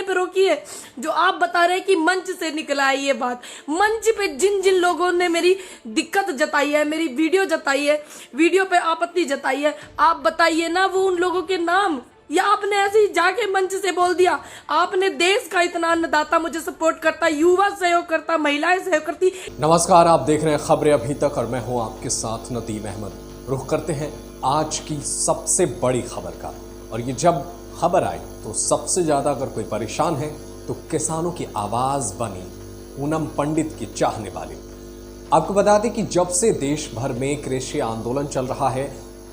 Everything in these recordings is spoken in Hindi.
पे रोकी है जो आप बता रहे हैं कि मंच से निकला है ये बात। मंच पे जिन जिन लोगों ने मेरी दिक्कत जताई है, मेरी वीडियो जताई है, वीडियो पे आपत्ति जताई है, आप बताइए ना वो उन लोगों के नाम, या आपने ऐसे ही जाके मंच से बोल दिया। आपने देश का इतना अन्नदाता मुझे सपोर्ट करता, युवा सहयोग करता, महिलाएं सहयोग करती। नमस्कार, आप देख रहे हैं खबरें अभी तक और मैं हूं आपके साथ नदीम अहमद। रुख करते हैं आज की सबसे बड़ी खबर का। और ये जब खबर आई तो सबसे ज्यादा अगर कोई परेशान है तो किसानों की आवाज बनी पूनम पंडित की चाहने वाली। आपको बता दें कि जब से देश भर में कृषि आंदोलन चल रहा है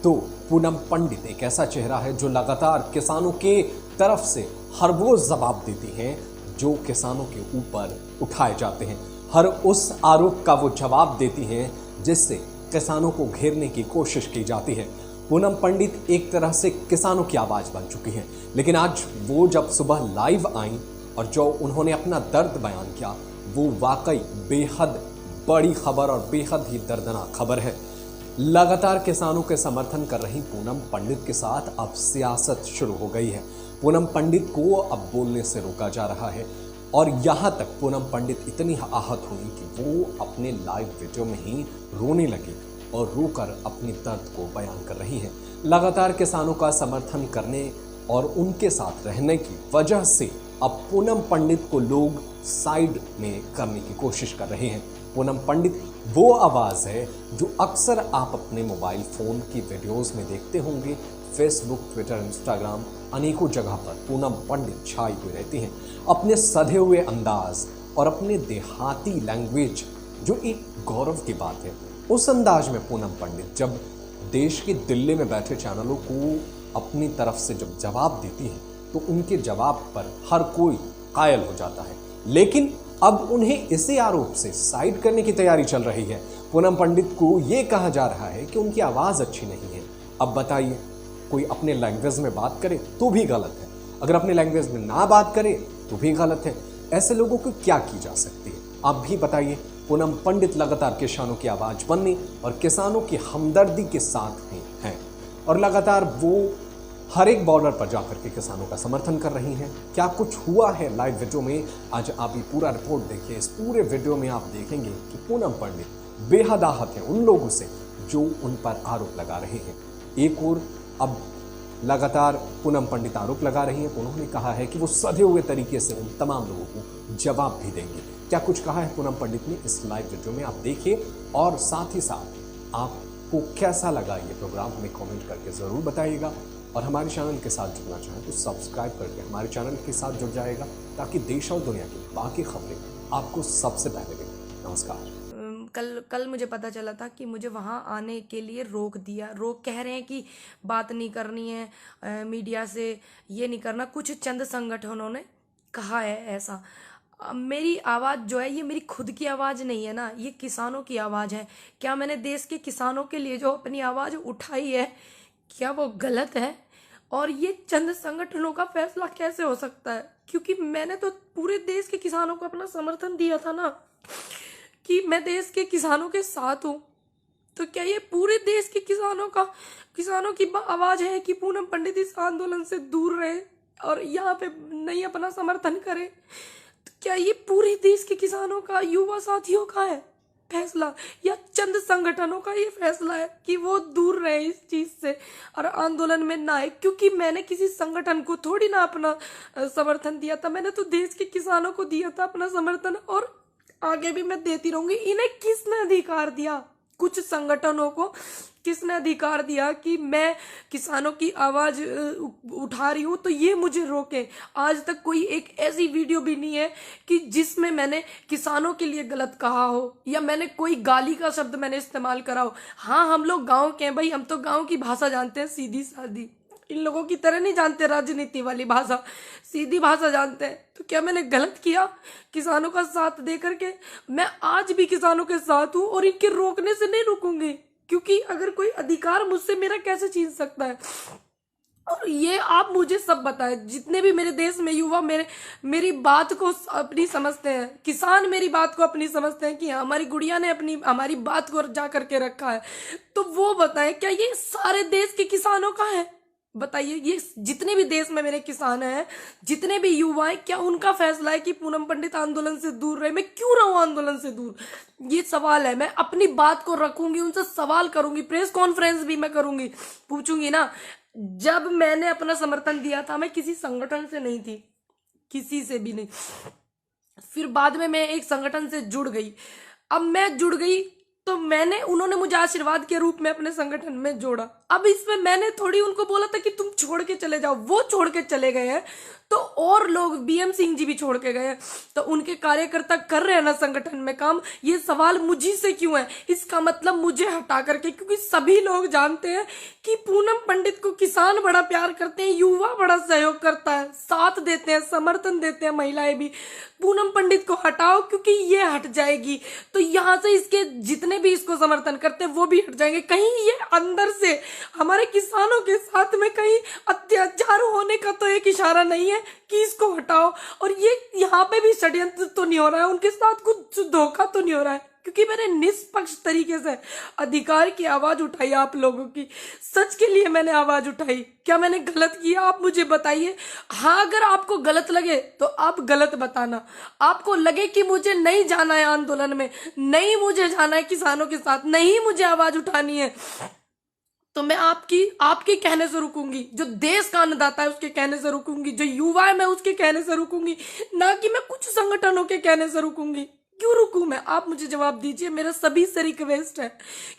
तो पूनम पंडित एक ऐसा चेहरा है जो लगातार किसानों के तरफ से हर वो जवाब देती हैं जो किसानों के ऊपर उठाए जाते हैं, हर उस आरोप का वो जवाब देती हैं जिससे किसानों को घेरने की कोशिश की जाती है। पूनम पंडित एक तरह से किसानों की आवाज बन चुकी हैं, लेकिन आज वो जब सुबह लाइव आई और जो उन्होंने अपना दर्द बयान किया वो वाकई बेहद बड़ी खबर और बेहद ही दर्दनाक खबर है। लगातार किसानों के समर्थन कर रही पूनम पंडित के साथ अब सियासत शुरू हो गई है। पूनम पंडित को अब बोलने से रोका जा रहा है और यहाँ तक पूनम पंडित इतनी आहत हुई कि वो अपने लाइव वीडियो में ही रोने लगी और रोकर अपनी दर्द को बयान कर रही हैं। लगातार किसानों का समर्थन करने और उनके साथ रहने की वजह से अब पूनम पंडित को लोग साइड में करने की कोशिश कर रहे हैं। पूनम पंडित वो आवाज़ है जो अक्सर आप अपने मोबाइल फ़ोन की वीडियोस में देखते होंगे। फेसबुक, ट्विटर, इंस्टाग्राम अनेकों जगह पर पूनम पंडित छाई हुई रहती हैं अपने सधे हुए अंदाज और अपने देहाती लैंग्वेज जो एक गौरव की बात है। उस अंदाज में पूनम पंडित जब देश के दिल्ली में बैठे चैनलों को अपनी तरफ से जब जवाब देती हैं तो उनके जवाब पर हर कोई कायल हो जाता है। लेकिन अब उन्हें इसी आरोप से साइड करने की तैयारी चल रही है। पूनम पंडित को यह कहा जा रहा है कि उनकी आवाज़ अच्छी नहीं है। अब बताइए, कोई अपने लैंग्वेज में बात करे तो भी गलत है, अगर अपने लैंग्वेज में ना बात करे तो भी गलत है। ऐसे लोगों को क्या की जा सकती है, आप भी बताइए। पूनम पंडित लगातार किसानों की आवाज बनने और किसानों की हमदर्दी के साथ ही हैं और लगातार वो हर एक बॉर्डर पर जाकर के किसानों का समर्थन कर रही हैं। क्या कुछ हुआ है लाइव वीडियो में, आज आप ये पूरा रिपोर्ट देखिए। इस पूरे वीडियो में आप देखेंगे कि पूनम पंडित बेहद आहत है उन लोगों से जो उन पर आरोप लगा रहे हैं। एक और अब लगातार पूनम पंडित आरोप लगा रही हैं। उन्होंने कहा है कि वो सधे हुए तरीके से उन तमाम लोगों को जवाब भी देंगे। क्या कुछ कहा है पूनम पंडित ने, इस लाइव वीडियो में आप देखिए और साथ ही साथ आपको कैसा लगा ये प्रोग्राम हमें कमेंट करके ज़रूर बताइएगा। और हमारे चैनल के साथ जुड़ना चाहें तो सब्सक्राइब करके हमारे चैनल के साथ जुड़ जाएगा ताकि देश और दुनिया की बाकी खबरें आपको सबसे पहले मिलें। नमस्कार। कल मुझे पता चला था कि मुझे वहाँ आने के लिए रोक दिया। कह रहे हैं कि बात नहीं करनी है मीडिया से, ये नहीं करना, कुछ चंद संगठनों ने कहा है ऐसा। मेरी आवाज़ जो है ये मेरी खुद की आवाज़ नहीं है ना, ये किसानों की आवाज़ है। क्या मैंने देश के किसानों के लिए जो अपनी आवाज़ उठाई है क्या वो गलत है? और ये चंद संगठनों का फैसला कैसे हो सकता है? क्योंकि मैंने तो पूरे देश के किसानों को अपना समर्थन दिया था ना कि मैं देश के किसानों के साथ हूँ। तो क्या ये पूरे देश के किसानों की आवाज़ है कि पूनम पंडित इस आंदोलन से दूर रहे और यहाँ पे नहीं अपना समर्थन करे? तो क्या ये पूरे देश के किसानों का, युवा साथियों का है फैसला या चंद संगठनों का ये फैसला है कि वो दूर रहे इस चीज से और आंदोलन में ना आए? क्योंकि मैंने किसी संगठन को थोड़ी ना अपना समर्थन दिया था, मैंने तो देश के किसानों को दिया था अपना समर्थन और आगे भी मैं देती रहूंगी। इन्हें किसने अधिकार दिया, कुछ संगठनों को किसने अधिकार दिया कि मैं किसानों की आवाज उठा रही हूं तो ये मुझे रोके? आज तक कोई एक ऐसी वीडियो भी नहीं है कि जिसमें मैंने किसानों के लिए गलत कहा हो या मैंने कोई गाली का शब्द मैंने इस्तेमाल करा हो। हाँ, हम लोग गांव के हैं भाई, हम तो गांव की भाषा जानते हैं, सीधी सादी। इन लोगों की तरह नहीं जानते राजनीति वाली भाषा, सीधी भाषा जानते हैं। तो क्या मैंने गलत किया किसानों का साथ दे करके? मैं आज भी किसानों के साथ हूं और इनके रोकने से नहीं रुकूंगी, क्योंकि अगर कोई अधिकार मुझसे मेरा कैसे छीन सकता है? और ये आप मुझे सब बताएं, जितने भी मेरे देश में युवा मेरी बात को अपनी समझते हैं, किसान मेरी बात को अपनी समझते हैं कि हमारी गुड़िया ने हमारी बात को जा करके रखा है, तो वो बताएं क्या ये सारे देश के किसानों का है? बताइए, ये जितने भी देश में मेरे किसान हैं, जितने भी युवा हैं, क्या उनका फैसला है कि पूनम पंडित आंदोलन से दूर रहे? मैं क्यों रहूं आंदोलन से दूर? ये सवाल है। मैं अपनी बात को रखूंगी, उनसे सवाल करूंगी, प्रेस कॉन्फ्रेंस भी मैं करूंगी, पूछूंगी ना। जब मैंने अपना समर्थन दिया था, मैं किसी संगठन से नहीं थी, किसी से भी नहीं। फिर बाद में मैं एक संगठन से जुड़ गई। अब मैं जुड़ गई तो उन्होंने मुझे आशीर्वाद के रूप में अपने संगठन में जोड़ा। अब इसमें मैंने थोड़ी उनको बोला था कि तुम छोड़ के चले जाओ, वो छोड़ के चले गए हैं। तो और लोग, बीएम सिंह जी भी छोड़ के गए हैं, तो उनके कार्यकर्ता कर रहे हैं ना संगठन में काम। ये सवाल मुझी से क्यों है? इसका मतलब मुझे हटा करके, क्योंकि सभी लोग जानते हैं कि पूनम पंडित को किसान बड़ा प्यार करते हैं, युवा बड़ा सहयोग करता है, साथ देते हैं, समर्थन देते हैं, महिलाएं भी। पूनम पंडित को हटाओ, क्योंकि ये हट जाएगी तो यहाँ से इसके जितने भी इसको समर्थन करते हैं वो भी हट जाएंगे। कहीं ये अंदर से हमारे किसानों के साथ में कहीं अत्याचार होने का तो एक इशारा नहीं है कि इसको हटाओ। और ये यहाँ पे भी षड्यंत्र तो नहीं हो रहा है, उनके साथ कुछ धोखा तो नहीं हो रहा है, क्योंकि मैंने निष्पक्ष तरीके से अधिकार की आवाज उठाई। आप लोगों की सच के लिए मैंने आवाज उठाई। क्या मैंने गलत किया? आप मुझे बताइए। हाँ, अगर आपको गलत लगे तो आप गलत बताना। आपको लगे कि मुझे नहीं जाना है आंदोलन में, नहीं मुझे जाना है किसानों के साथ, नहीं मुझे आवाज उठानी है, तो मैं आपके कहने से रुकूंगी। जो देश का अन्नदाता है उसके कहने से रुकूंगी, जो युवा है मैं उसके कहने से रुकूंगी, ना कि मैं कुछ संगठनों के कहने से रुकूंगी। क्यों रुकूं मैं? आप मुझे जवाब दीजिए। मेरा सभी से रिक्वेस्ट है,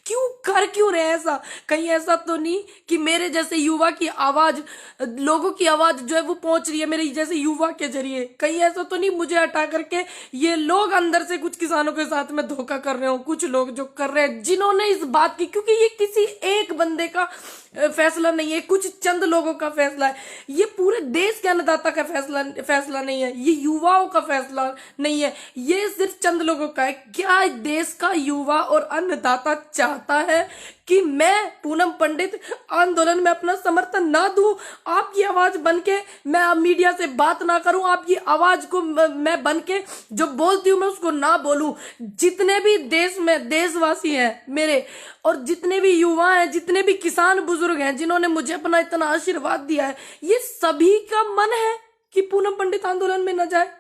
क्यों रहे ऐसा? कहीं ऐसा तो नहीं कि मेरे जैसे युवा की आवाज, लोगों की आवाज जो है वो पहुंच रही है मेरे जैसे युवा के जरिए? कहीं ऐसा तो नहीं मुझे हटा करके ये लोग अंदर से कुछ किसानों के साथ में धोखा कर रहे हो? कुछ लोग जो कर रहे हैं, जिन्होंने इस बात की, क्योंकि ये किसी एक बंदे का फैसला नहीं है, कुछ चंद लोगों का फैसला है, ये पूरे देश के अन्नदाता का फैसला नहीं है, ये युवाओं का फैसला नहीं है, ये सिर्फ चंद लोगों का है। क्या देश का युवा और अन्नदाता चाहता है कि मैं पूनम पंडित आंदोलन में अपना समर्थन ना दूं? आपकी आवाज बनके मैं अब मीडिया से बात ना करूं, आपकी आवाज को मैं बनके जो बोलती हूं मैं उसको ना बोलूं? जितने भी देश में देशवासी हैं मेरे, और जितने भी युवा हैं, जितने भी किसान बुजुर्ग हैं, जिन्होंने मुझे अपना इतना आशीर्वाद दिया है, ये सभी का मन है कि पूनम पंडित आंदोलन में न जाए।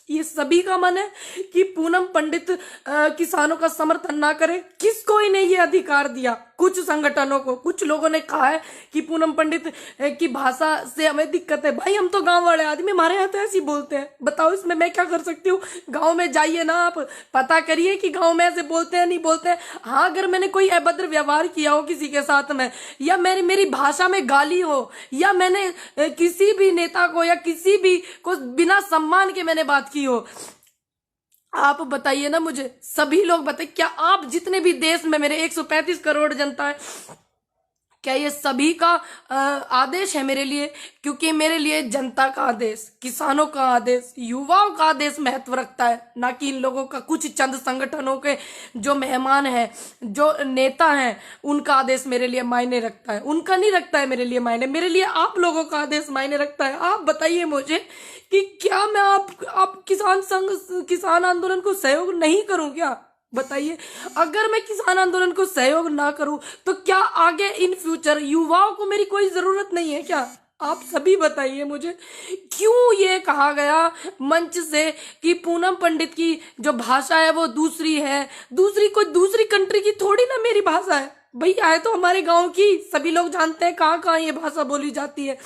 ये सभी का मन है कि पूनम पंडित किसानों का समर्थन ना करे। किसको इन्हें ये अधिकार दिया? कुछ संगठनों को। कुछ लोगों ने कहा है कि पूनम पंडित की भाषा से हमें दिक्कत है। भाई, हम तो गांव वाले आदमी, हमारे यहाँ तो ऐसे ही बोलते हैं। बताओ इसमें मैं क्या कर सकती हूँ? गांव में जाइए ना, आप पता करिए कि गांव में ऐसे बोलते हैं नहीं बोलते हैं। हाँ, अगर मैंने कोई अभद्र व्यवहार किया हो किसी के साथ में, या मेरी भाषा में गाली हो, या मैंने किसी भी नेता को या किसी भी को बिना सम्मान के मैंने बात की हो, आप बताइए ना मुझे। सभी लोग बताइए, क्या आप जितने भी देश में मेरे 135 करोड़ जनता है, क्या ये सभी का आदेश है मेरे लिए? क्योंकि मेरे लिए जनता का आदेश, किसानों का आदेश, युवाओं का आदेश महत्व रखता है, ना कि इन लोगों का कुछ चंद संगठनों के जो मेहमान हैं, जो नेता हैं, उनका आदेश मेरे लिए मायने रखता है। उनका नहीं रखता है मेरे लिए मायने, मेरे लिए आप लोगों का आदेश मायने रखता है। आप बताइए मुझे कि क्या मैं आप किसान आंदोलन को सहयोग नहीं करूं क्या? बताइए। अगर मैं किसान आंदोलन को सहयोग ना करूं तो क्या आगे इन फ्यूचर युवाओं को मेरी कोई जरूरत नहीं है क्या? आप सभी बताइए मुझे। क्यों ये कहा गया मंच से कि पूनम पंडित की जो भाषा है वो दूसरी है, कोई दूसरी कंट्री की थोड़ी ना मेरी भाषा है। भैया है तो हमारे गांव की, सभी लोग जानते हैं कहाँ कहाँ ये भाषा बोली जाती है।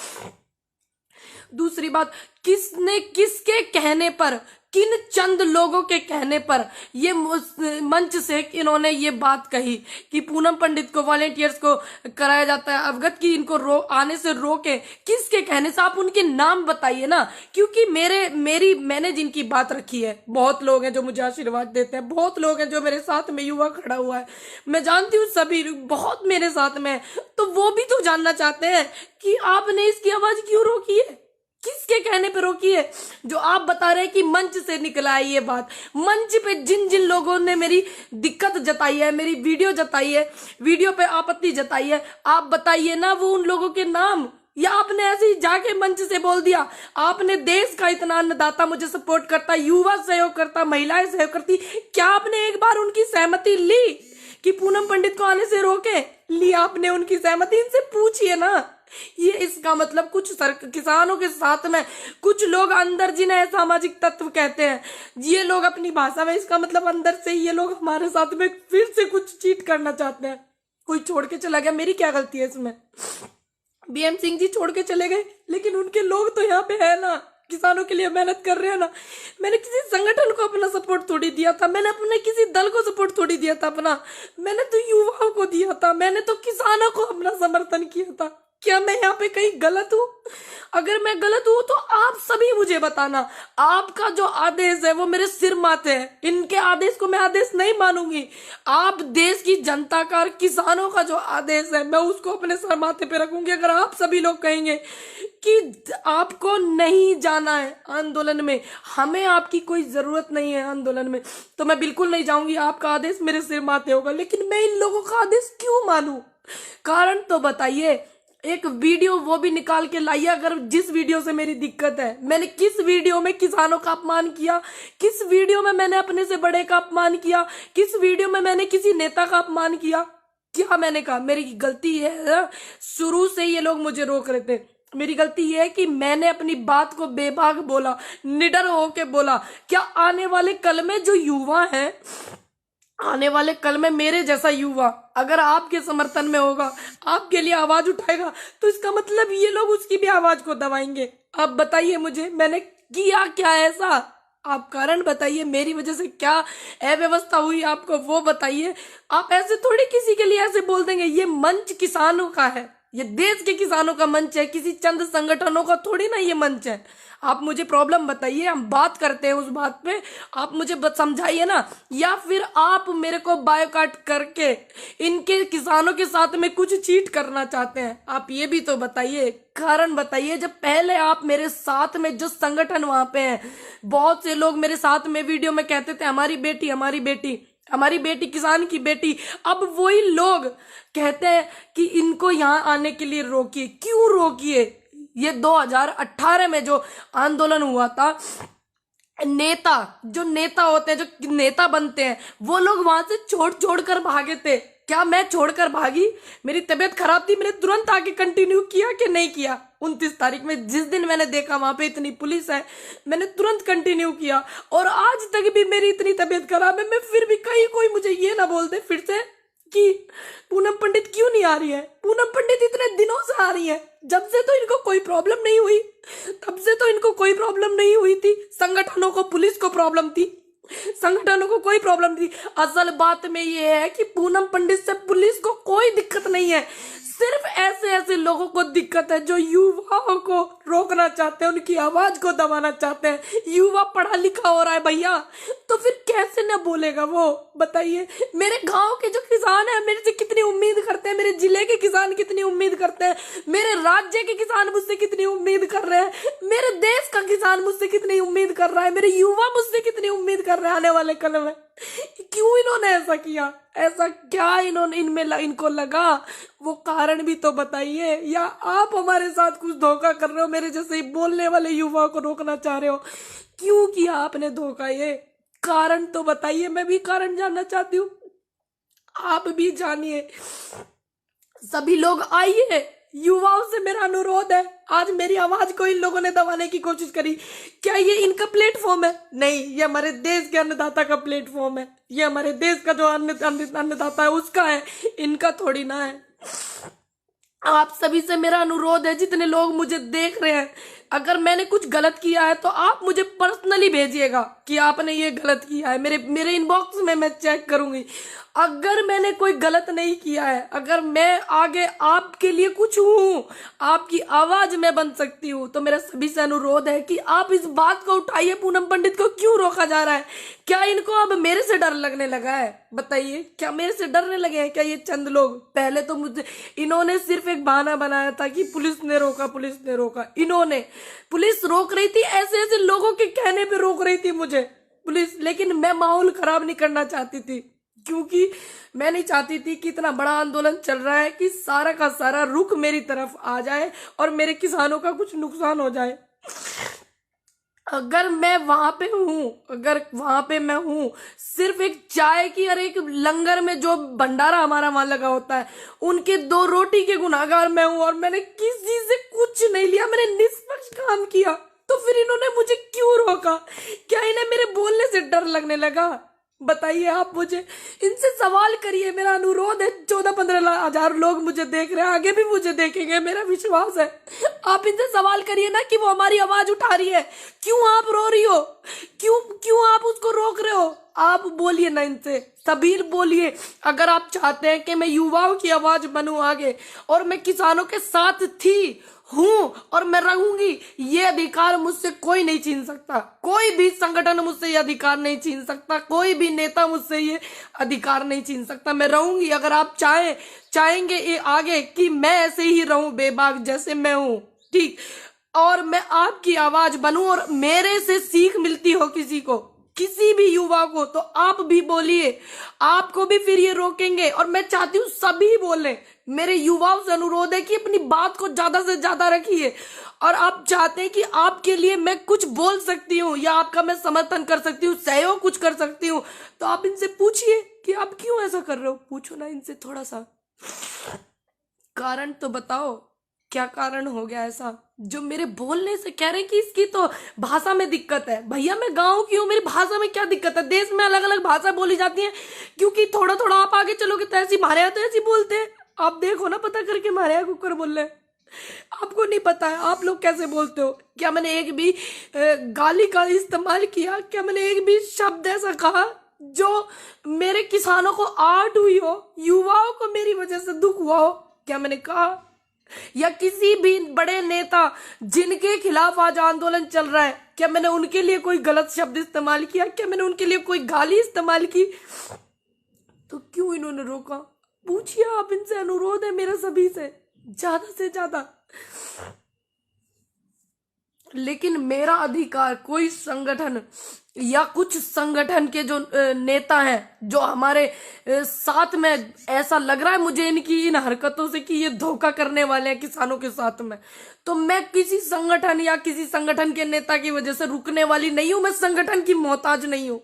दूसरी बात, किसके कहने पर, किन चंद लोगों के कहने पर ये मंच से इन्होंने ये बात कही कि पूनम पंडित को, वॉलेंटियर्स को कराया जाता है अवगत की इनको आने से रोके? किसके कहने से? आप उनके नाम बताइए ना। क्योंकि मैंने जिनकी बात रखी है, बहुत लोग हैं जो मुझे आशीर्वाद देते हैं, बहुत लोग हैं जो मेरे साथ में युवा खड़ा हुआ है, मैं जानती हूँ सभी बहुत मेरे साथ में, तो वो भी तो जानना चाहते हैं कि आपने इसकी आवाज क्यों रोकी है, किसके कहने पे रोकी है? जो आप बता रहे हैं कि मंच से निकला है ये बात, मंच पे जिन जिन लोगों ने मेरी दिक्कत जताई है, मेरी वीडियो जताई है, वीडियो पे आपत्ति जताई है, आप बताइए ना वो उन लोगों के नाम। या आपने ऐसे ही जाके मंच से बोल दिया? आपने देश का इतना अन्नदाता मुझे सपोर्ट करता, युवा सहयोग करता, महिलाएं सहयोग करती, क्या आपने एक बार उनकी सहमति ली कि पूनम पंडित को आने से रोके? लिया आपने उनकी सहमति? इनसे पूछिए ना, ये इसका मतलब किसानों के साथ में कुछ लोग अंदर जिन्हें सामाजिक तत्व कहते हैं, ये लोग अपनी भाषा में, इसका मतलब अंदर से ये लोग हमारे साथ में फिर से कुछ चीट करना चाहते हैं। कोई छोड़ के चला गया, मेरी क्या गलती है इसमें? बीएम सिंह जी छोड़ के चले गए, लेकिन उनके लोग तो यहाँ पे है ना, किसानों के लिए मेहनत कर रहे हैं ना। मैंने किसी संगठन को अपना सपोर्ट थोड़ी दिया था, मैंने अपने किसी दल को सपोर्ट थोड़ी दिया था अपना, मैंने तो युवाओं को दिया था, मैंने तो किसानों को अपना समर्थन किया था। क्या मैं यहाँ पे कहीं गलत हूँ? अगर मैं गलत हूँ तो आप सभी मुझे बताना। आपका जो आदेश है वो मेरे सिर माथे है, इनके आदेश को मैं आदेश नहीं मानूंगी। आप देश की जनता का और किसानों का जो आदेश है मैं उसको अपने सर माथे पे रखूंगी। अगर आप सभी लोग कहेंगे कि आपको नहीं जाना है आंदोलन में, हमें आपकी कोई जरूरत नहीं है आंदोलन में, तो मैं बिल्कुल नहीं जाऊंगी। आपका आदेश मेरे सिर माथे होगा, लेकिन मैं इन लोगों का आदेश क्यों मानूं? कारण तो बताइए। एक वीडियो वो भी निकाल के लाइए, अगर जिस वीडियो से मेरी दिक्कत है। मैंने किस वीडियो में किसानों का अपमान किया? किस वीडियो में मैंने अपने से बड़े का अपमान किया? किस वीडियो में मैंने किसी नेता का अपमान किया? क्या मैंने कहा? मेरी गलती है, शुरू से ये लोग मुझे रोक रहे थे। मेरी गलती ये है कि मैंने अपनी बात को बेबाक बोला, निडर होके बोला। क्या आने वाले कल में जो युवा है, आने वाले कल में मेरे जैसा युवा अगर आपके समर्थन में होगा, आपके लिए आवाज उठाएगा, तो इसका मतलब ये लोग उसकी भी आवाज को दबाएंगे। आप बताइए मुझे, मैंने किया क्या ऐसा? आप कारण बताइए, मेरी वजह से क्या अव्यवस्था हुई आपको वो बताइए। आप ऐसे थोड़ी किसी के लिए ऐसे बोल देंगे। ये मंच किसानों का है, ये देश के किसानों का मंच है, किसी चंद संगठनों का थोड़ी ना ये मंच है। आप मुझे प्रॉब्लम बताइए, हम बात करते हैं उस बात पे, आप मुझे समझाइए ना। या फिर आप मेरे को बायोकाट करके इनके किसानों के साथ में कुछ चीट करना चाहते हैं? आप ये भी तो बताइए, कारण बताइए। जब पहले आप मेरे साथ में जो संगठन वहां पे हैं, बहुत से लोग मेरे साथ में वीडियो में कहते थे हमारी बेटी, हमारी बेटी, हमारी बेटी, किसान की बेटी। अब वही लोग कहते हैं कि इनको यहाँ आने के लिए रोकिए। क्यों रोकिए? ये 2018 में जो आंदोलन हुआ था, नेता, जो नेता होते हैं, जो नेता बनते हैं, वो लोग वहां से छोड़ कर भागे थे। क्या मैं छोड़कर भागी? मेरी तबीयत खराब थी, मैंने तुरंत आके कंटिन्यू किया कि नहीं किया? 29 तारीख में जिस दिन मैंने देखा वहां पे इतनी पुलिस है, मैंने तुरंत कंटिन्यू किया। और आज तक भी मेरी इतनी तबीयत खराब है, मैं फिर भी कहीं कोई मुझे ये ना बोल दे फिर से कि पूनम पंडित क्यों नहीं आ रही है। पूनम पंडित इतने दिनों से आ रही है, जब से तो इनको कोई प्रॉब्लम नहीं हुई, तब से तो इनको कोई प्रॉब्लम नहीं हुई थी। संगठनों को, पुलिस को प्रॉब्लम थी, संगठनों को कोई प्रॉब्लम नहीं। असल बात में ये है कि पूनम पंडित से पुलिस को कोई दिक्कत नहीं है, सिर्फ ऐसे ऐसे लोगों को दिक्कत है जो युवाओं को रोकना चाहते हैं, उनकी आवाज को दबाना चाहते हैं। युवा पढ़ा लिखा हो रहा है भैया, तो फिर कैसे न बोलेगा वो? बताइए। मेरे गांव के जो किसान है मेरे से कितनी उम्मीद करते हैं, मेरे जिले के किसान कितनी उम्मीद करते हैं, मेरे राज्य के किसान मुझसे कितनी उम्मीद कर रहे हैं, मेरे देश का किसान मुझसे कितनी उम्मीद कर रहा है, मेरे युवा मुझसे कितनी उम्मीद कर रहे हैं आने वाले कल में। क्यों इन्होंने ऐसा किया? ऐसा क्या इन्होंने इनको लगा? वो कारण भी तो बताइए। या आप हमारे साथ कुछ धोखा कर रहे हो, मेरे जैसे ही बोलने वाले युवाओं को रोकना चाह रहे हो? क्यों किया आपने धोखा? ये कारण तो बताइए, मैं भी कारण जानना चाहती हूँ, आप भी जानिए। सभी लोग आइए, युवाओं से मेरा अनुरोध है। आज मेरी आवाज को इन लोगों ने दबाने की कोशिश करी, क्या ये इनका प्लेटफॉर्म है? नहीं, ये हमारे देश के अन्नदाता का प्लेटफॉर्म है, ये हमारे देश का जो अन्नदाता है उसका है, इनका थोड़ी ना है। आप सभी से मेरा अनुरोध है, जितने लोग मुझे देख रहे हैं, अगर मैंने कुछ गलत किया है तो आप मुझे पर्सनली भेजिएगा कि आपने ये गलत किया है। मेरे इनबॉक्स में मैं चेक करूंगी। अगर मैंने कोई गलत नहीं किया है, अगर मैं आगे आपके लिए कुछ हूं, आपकी आवाज में बन सकती हूं, तो मेरा सभी से अनुरोध है कि आप इस बात को उठाइए। पूनम पंडित को क्यों रोका जा रहा है? क्या इनको अब मेरे से डर लगने लगा है? बताइए, क्या मेरे से डरने लगे हैं क्या ये चंद लोग? पहले तो मुझे इन्होंने सिर्फ एक बहाना बनाया था कि पुलिस ने रोका, पुलिस ने रोका। इन्होंने, पुलिस रोक रही थी, ऐसे ऐसे लोगों के कहने पे रोक रही थी मुझे पुलिस, लेकिन मैं माहौल खराब नहीं करना चाहती थी, क्योंकि मैं नहीं चाहती थी कि इतना बड़ा आंदोलन चल रहा है कि सारा का सारा रुख मेरी तरफ आ जाए और मेरे किसानों का कुछ नुकसान हो जाए। अगर मैं वहां पे हूं, अगर वहां पे मैं हूं, सिर्फ एक चाय की और एक लंगर में जो भंडारा हमारा वहां लगा होता है, उनके 2 रोटी के गुनाहगार मैं हूं, और मैंने किसी से कुछ नहीं लिया, मैंने निष्पक्ष काम किया, तो फिर इन्होंने मुझे क्यों रोका? क्या इन्हें मेरे बोलने से डर लगने लगा? बताइए आप मुझे, इनसे सवाल करिए। मेरा अनुरोध है, 14-15 हजार लोग मुझे देख रहे हैं, आगे भी मुझे देखेंगे, मेरा विश्वास है। आप इनसे सवाल करिए ना कि वो हमारी आवाज उठा रही है, क्यों आप रो रही हो, क्यों क्यों आप उसको रोक रहे हो? आप बोलिए ना इनसे, सबीर बोलिए। अगर आप चाहते हैं कि मैं युवाओं की आवाज बनूं आगे, और मैं किसानों के साथ थी, हूं और मैं रहूंगी, ये अधिकार मुझसे कोई नहीं छीन सकता। कोई भी संगठन मुझसे ये अधिकार नहीं छीन सकता, कोई भी नेता मुझसे ये अधिकार नहीं छीन सकता। मैं रहूंगी। अगर आप चाहेंगे ये आगे कि मैं ऐसे ही रहूं बेबाक जैसे मैं हूं, ठीक, और मैं आपकी आवाज बनूं, और मेरे से सीख मिलती हो किसी को, किसी भी युवा को, तो आप भी बोलिए। आपको भी फिर ये रोकेंगे, और मैं चाहती हूँ सभी बोले। मेरे युवाओं से अनुरोध है कि अपनी बात को ज्यादा से ज्यादा रखिए, और आप चाहते हैं कि आपके लिए मैं कुछ बोल सकती हूँ, या आपका मैं समर्थन कर सकती हूँ, सहयोग कुछ कर सकती हूँ, तो आप इनसे पूछिए कि आप क्यों ऐसा कर रहे हो। पूछो ना इनसे, थोड़ा सा कारण तो बताओ, क्या कारण हो गया ऐसा जो मेरे बोलने से कह रहे कि इसकी तो भाषा में दिक्कत है? भैया मैं गांव की हूँ, मेरी भाषा में क्या दिक्कत है? देश में अलग अलग भाषा बोली जाती है, क्योंकि थोड़ा थोड़ा आप आगे चलोगे तो ऐसी, हमारे यहाँ तो ऐसी बोलते हैं। आप देखो ना, पता करके, हमारे यहाँ कुकर बोल रहे हैं। आपको नहीं पता है आप लोग कैसे बोलते हो? क्या मैंने एक भी गाली का इस्तेमाल किया? क्या मैंने एक भी शब्द ऐसा कहा जो मेरे किसानों को आहट हुई हो, युवाओं को मेरी वजह से दुख हुआ हो? क्या मैंने कहा? या किसी भी बड़े नेता जिनके खिलाफ आज आंदोलन चल रहा है, क्या मैंने उनके लिए कोई गलत शब्द इस्तेमाल किया? क्या मैंने उनके लिए कोई गाली इस्तेमाल की? तो क्यों इन्होंने रोका? पूछिए आप इनसे, अनुरोध है मेरा सभी से ज्यादा। लेकिन मेरा अधिकार, कोई संगठन या कुछ संगठन के जो नेता हैं, जो हमारे साथ में, ऐसा लग रहा है मुझे इनकी इन हरकतों से कि ये धोखा करने वाले हैं किसानों के साथ में, तो मैं किसी संगठन या किसी संगठन के नेता की वजह से रुकने वाली नहीं हूं। मैं संगठन की मोहताज नहीं हूं,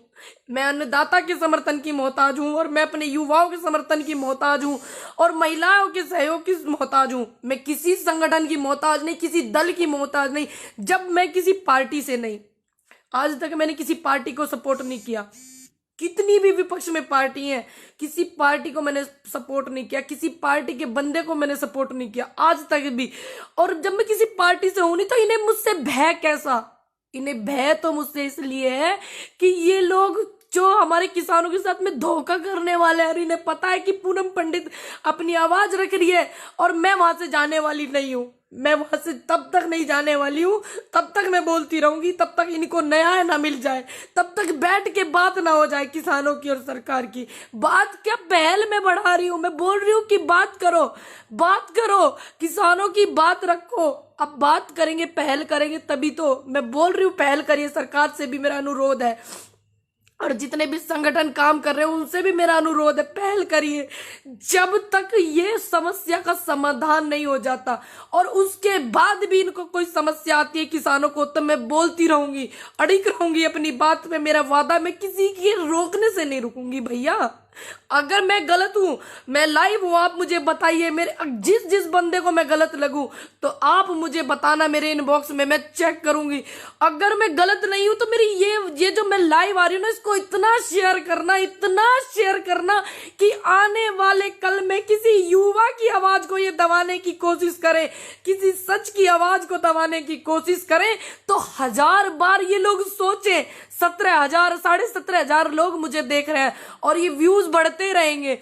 मैं अन्नदाता के समर्थन की मोहताज हूं, और मैं अपने युवाओं के समर्थन की मोहताज हूं, और महिलाओं के सहयोग की मोहताज हूं। मैं किसी संगठन की मोहताज नहीं, किसी दल की मोहताज नहीं। जब मैं किसी पार्टी से नहीं, आज तक मैंने किसी पार्टी को सपोर्ट नहीं किया। कितनी भी विपक्ष में पार्टी है, किसी पार्टी को मैंने सपोर्ट नहीं किया, किसी पार्टी के बंदे को मैंने सपोर्ट नहीं किया आज तक भी। और जब मैं किसी पार्टी से हूं नहीं, तो इन्हें मुझसे भय कैसा? इन्हें भय तो मुझसे इसलिए है कि ये लोग जो हमारे किसानों के साथ में धोखा करने वाले हैं, और इन्हें पता है कि पूनम पंडित अपनी आवाज रख रही है, और मैं वहां से जाने वाली नहीं हूं। मैं वहां से तब तक नहीं जाने वाली हूं, तब तक मैं बोलती रहूंगी, तब तक इनको न्याय ना मिल जाए, तब तक बैठ के बात ना हो जाए किसानों की और सरकार की। बात क्या पहल में बढ़ा रही हूं, मैं बोल रही हूं कि बात करो, बात करो, किसानों की बात रखो। अब बात करेंगे, पहल करेंगे, तभी तो मैं बोल रही हूं पहल करिए। सरकार से भी मेरा अनुरोध है, और जितने भी संगठन काम कर रहे हैं उनसे भी मेरा अनुरोध है, पहल करिए। जब तक ये समस्या का समाधान नहीं हो जाता, और उसके बाद भी इनको कोई समस्या आती है किसानों को, तो मैं बोलती रहूंगी, अड़िग रहूंगी अपनी बात में। मेरा वादा, मैं किसी के रोकने से नहीं रुकूंगी भैया। अगर मैं गलत हूं, मैं लाइव हूं, आप मुझे बताइए। मेरे जिस जिस बंदे को मैं गलत लगूं, तो आप मुझे बताना मेरे इनबॉक्स में, मैं चेक करूंगी। अगर मैं गलत नहीं हूं, तो मेरी ये जो मैं लाइव आ रही हूं ना, इसको इतना शेयर करना, इतना शेयर करना कि आने वाले कल में किसी युवा की आवाज को ये दबाने की कोशिश करे, किसी सच की आवाज को दबाने की कोशिश करें, तो 1000 बार ये लोग सोचें। 17,000, 17,500 लोग मुझे देख रहे हैं, और ये व्यूज बढ़ते रहेंगे।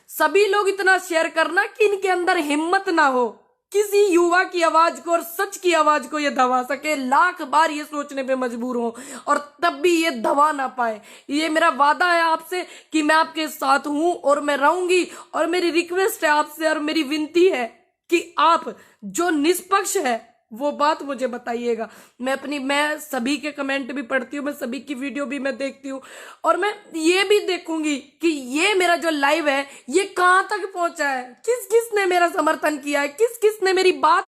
सभी लोग इतना शेयर करना कि इनके अंदर हिम्मत ना हो किसी युवा की आवाज को और सच की आवाज को ये दबा सके। लाख बार ये सोचने पे मजबूर हो, और तब भी ये दबा ना पाए। ये मेरा वादा है आपसे कि मैं आपके साथ हूं, और मैं रहूंगी। और मेरी रिक्वेस्ट है आपसे, और मेरी विनती है कि आप जो निष्पक्ष है वो बात मुझे बताइएगा। मैं सभी के कमेंट भी पढ़ती हूँ, मैं सभी की वीडियो भी मैं देखती हूँ, और मैं ये भी देखूंगी कि ये मेरा जो लाइव है ये कहां तक पहुंचा है, किस किस ने मेरा समर्थन किया है, किस किस ने मेरी बात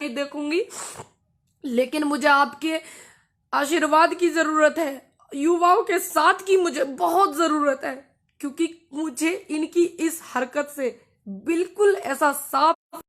देखूंगी। लेकिन मुझे आपके आशीर्वाद की जरूरत है, युवाओं के साथ की मुझे बहुत जरूरत है, क्योंकि मुझे इनकी इस हरकत से बिल्कुल ऐसा साफ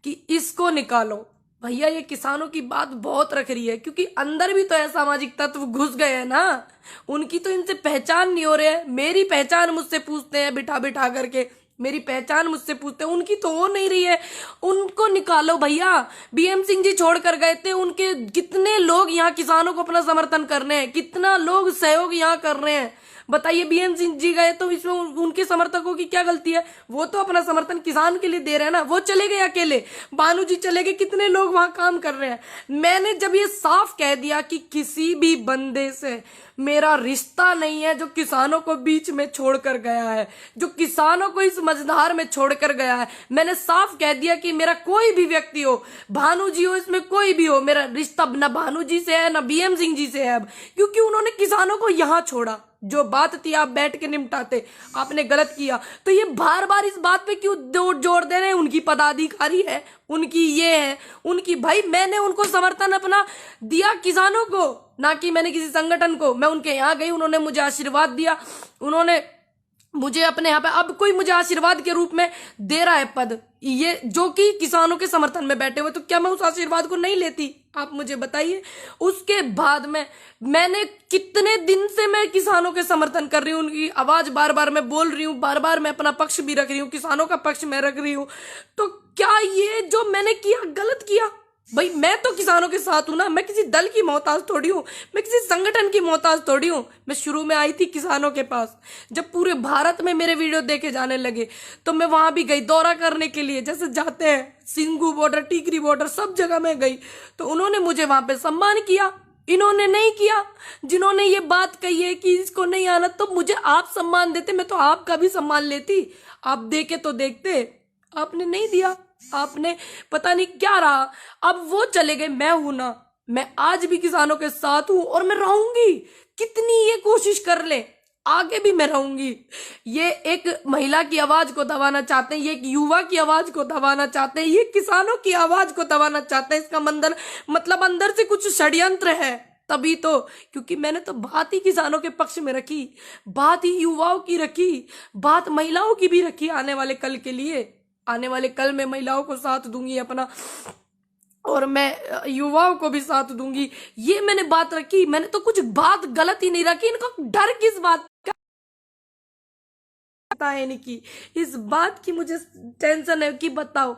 कि इसको निकालो। भैया ये किसानों की बात बहुत रख रही है, क्योंकि अंदर भी तो असामाजिक तत्व घुस गए हैं ना, उनकी तो इनसे पहचान नहीं हो रही है। मेरी पहचान मुझसे पूछते हैं बिठा बिठा करके, मेरी पहचान मुझसे पूछते हैं, उनकी तो हो नहीं रही है। उनको निकालो भैया। बीएम सिंह जी छोड़कर गए थे, उनके कितने लोग यहाँ किसानों को अपना समर्थन कर रहे हैं, कितना लोग सहयोग यहाँ कर रहे हैं। बताइए, बीएम सिंह जी गए तो इसमें उनके समर्थकों की क्या गलती है? वो तो अपना समर्थन किसान के लिए दे रहे हैं ना। वो चले गए अकेले, बानू जी चले गए, कितने लोग वहां काम कर रहे हैं। मैंने जब ये साफ कह दिया कि किसी भी बंदे से मेरा रिश्ता नहीं है जो किसानों को बीच में छोड़कर गया है, जो किसानों को इस मझधार में छोड़कर गया है, मैंने साफ कह दिया कि मेरा कोई भी व्यक्ति हो, भानु जी हो, इसमें कोई भी हो, मेरा रिश्ता न भानु जी से है न बीएम सिंह जी से है अब, क्योंकि उन्होंने किसानों को यहां छोड़ा। जो बात थी आप बैठ के निपटाते, आपने गलत किया। तो ये बार बार इस बात पे क्यों जोर दे रहे हैं? उनकी पदाधिकारी है, उनकी ये है, उनकी, भाई मैंने उनको समर्थन अपना दिया किसानों को, ना कि मैंने किसी संगठन को। मैं उनके यहाँ गई, उन्होंने मुझे आशीर्वाद दिया, उन्होंने मुझे अपने यहाँ पे, अब कोई मुझे आशीर्वाद के रूप में दे रहा है पद, ये जो कि किसानों के समर्थन में बैठे हुए, तो क्या मैं उस आशीर्वाद को नहीं लेती? आप मुझे बताइए। उसके बाद में मैंने कितने दिन से मैं किसानों के समर्थन कर रही हूँ, उनकी आवाज बार बार मैं बोल रही हूँ, बार बार मैं अपना पक्ष भी रख रही हूँ, किसानों का पक्ष मैं रख रही हूँ। तो क्या ये जो मैंने किया गलत किया? भाई मैं तो किसानों के साथ हूं ना, मैं किसी दल की मोहताज थोड़ी हूं, मैं किसी संगठन की मोहताज थोड़ी हूं। मैं शुरू में आई थी किसानों के पास, जब पूरे भारत में मेरे वीडियो देखे जाने लगे तो मैं वहां भी गई दौरा करने के लिए, जैसे जाते हैं सिंगू बॉर्डर, टीकरी बॉर्डर, सब जगह मैं गई। तो उन्होंने मुझे वहां पे सम्मान किया, इन्होंने नहीं किया। जिन्होंने ये बात कही है कि इसको नहीं आना, तो मुझे आप सम्मान देते, मैं तो आपका भी सम्मान लेती। आप देखे तो देखते, आपने नहीं दिया, आपने पता नहीं क्या रहा। अब वो चले गए, मैं हूं ना, मैं आज भी किसानों के साथ हूं और मैं रहूंगी। कितनी ये कोशिश कर ले, आगे भी मैं रहूंगी। ये एक महिला की आवाज को दबाना चाहते हैं, ये एक युवा की आवाज को दबाना चाहते हैं, ये किसानों की आवाज को दबाना चाहते हैं। इसका मतलब अंदर से कुछ षड्यंत्र है, तभी तो, क्योंकि मैंने तो बात ही किसानों के पक्ष में रखी, बात ही युवाओं की रखी, बात महिलाओं की भी रखी। आने वाले कल के लिए, आने वाले कल में महिलाओं को साथ दूंगी अपना, और मैं युवाओं को भी साथ दूंगी। ये मैंने बात रखी, मैंने तो कुछ बात गलत ही नहीं रखी। इनको डर किस बात का है? इनकी इस बात की मुझे टेंशन है कि बताओ,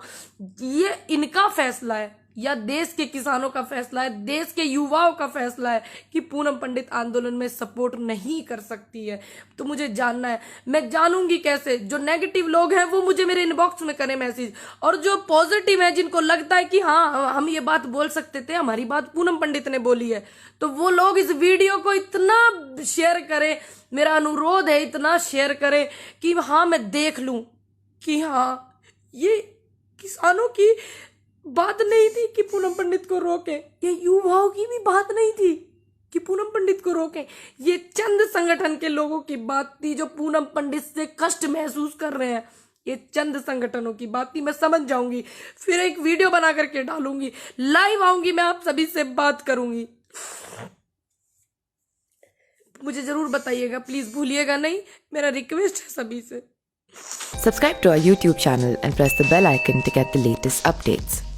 ये इनका फैसला है या देश के किसानों का फैसला है, देश के युवाओं का फैसला है कि पूनम पंडित आंदोलन में सपोर्ट नहीं कर सकती है? तो मुझे जानना है, मैं जानूंगी कैसे? जो नेगेटिव लोग हैं वो मुझे मेरे इनबॉक्स में करें मैसेज, और जो पॉजिटिव है, जिनको लगता है कि हाँ हम ये बात बोल सकते थे, हमारी बात पूनम पंडित ने बोली है, तो वो लोग इस वीडियो को इतना शेयर करें, मेरा अनुरोध है, इतना शेयर करें कि हाँ मैं देख लूं कि हाँ ये किसानों की बात नहीं थी कि पूनम पंडित को रोके, ये युवाओं की भी बात नहीं थी कि पूनम पंडित को रोके, ये चंद संगठन के लोगों की बात थी जो पूनम पंडित से कष्ट महसूस कर रहे हैं। ये चंद संगठनों की बात थी। मैं समझ जाऊंगी, फिर एक वीडियो बना करके डालूंगी, लाइव आऊंगी, मैं आप सभी से बात करूंगी। मुझे जरूर बताइएगा, प्लीज भूलिएगा नहीं, मेरा रिक्वेस्ट है सभी से। Subscribe to our YouTube channel and press the bell icon to get the latest updates.